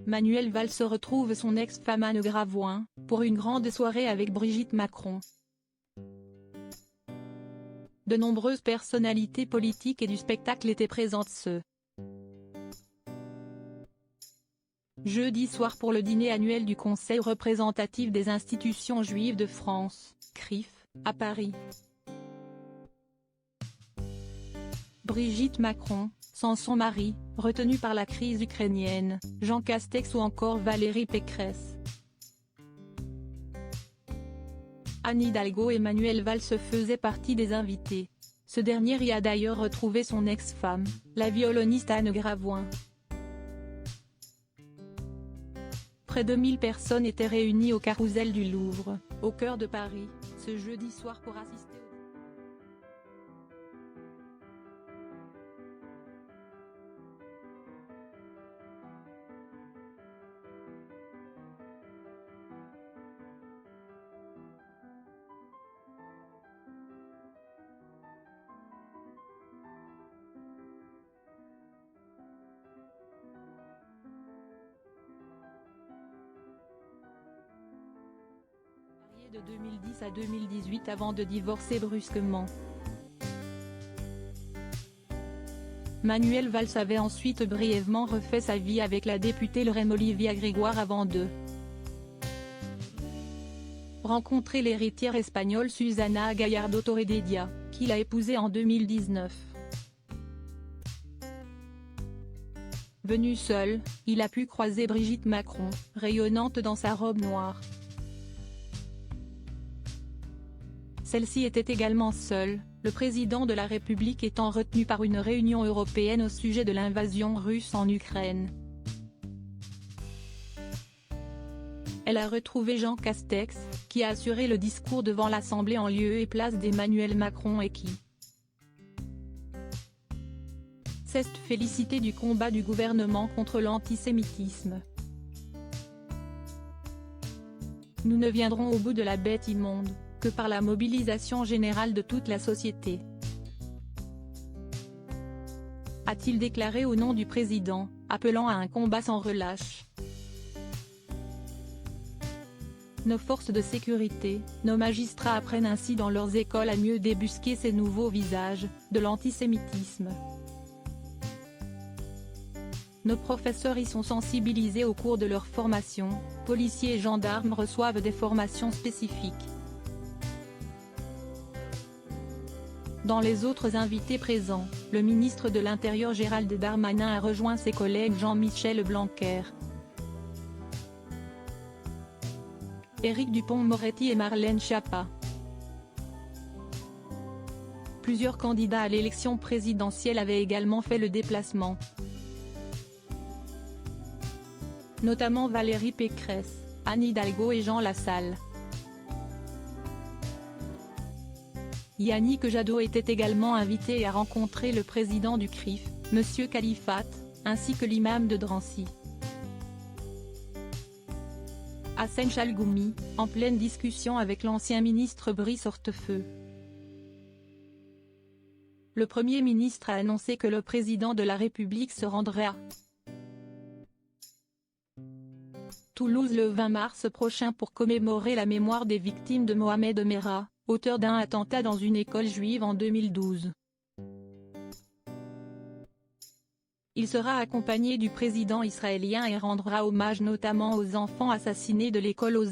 Manuel Valls retrouve son ex-femme Anne Gravoin, pour une grande soirée avec Brigitte Macron. De nombreuses personnalités politiques et du spectacle étaient présentes ce jeudi soir pour le dîner annuel du Conseil représentatif des institutions juives de France, CRIF, à Paris. Brigitte Macron, sans son mari, retenu par la crise ukrainienne, Jean Castex ou encore Valérie Pécresse. Anne Hidalgo et Manuel Valls faisaient partie des invités. Ce dernier y a d'ailleurs retrouvé son ex-femme, la violoniste Anne Gravoin. Près de 1000 personnes étaient réunies au Carrousel du Louvre, au cœur de Paris, ce jeudi soir pour assister au de 2010 à 2018 avant de divorcer brusquement. Manuel Valls avait ensuite brièvement refait sa vie avec la députée Lorraine Olivia Grégoire avant de rencontrer l'héritière espagnole Susana Gallardo Torrededia, qu'il a épousée en 2019. Venu seul, il a pu croiser Brigitte Macron, rayonnante dans sa robe noire. Celle-ci était également seule, le président de la République étant retenu par une réunion européenne au sujet de l'invasion russe en Ukraine. Elle a retrouvé Jean Castex, qui a assuré le discours devant l'Assemblée en lieu et place d'Emmanuel Macron et qui s'est félicité du combat du gouvernement contre l'antisémitisme. Nous ne viendrons au bout de la bête immonde que par la mobilisation générale de toute la société, a-t-il déclaré au nom du président, appelant à un combat sans relâche. Nos forces de sécurité, nos magistrats apprennent ainsi dans leurs écoles à mieux débusquer ces nouveaux visages de l'antisémitisme. Nos professeurs y sont sensibilisés au cours de leur formation, policiers et gendarmes reçoivent des formations spécifiques. Dans les autres invités présents, le ministre de l'Intérieur Gérald Darmanin a rejoint ses collègues Jean-Michel Blanquer, Éric Dupond-Moretti et Marlène Schiappa. Plusieurs candidats à l'élection présidentielle avaient également fait le déplacement, notamment Valérie Pécresse, Anne Hidalgo et Jean Lassalle. Yannick Jadot était également invité et a rencontré le président du CRIF, M. Khalifat, ainsi que l'imam de Drancy, Hassen Chalgoumi, en pleine discussion avec l'ancien ministre Brice Hortefeux. Le Premier ministre a annoncé que le président de la République se rendrait à Toulouse le 20 mars prochain pour commémorer la mémoire des victimes de Mohamed Merah, auteur d'un attentat dans une école juive en 2012. Il sera accompagné du président israélien et rendra hommage notamment aux enfants assassinés de l'école aux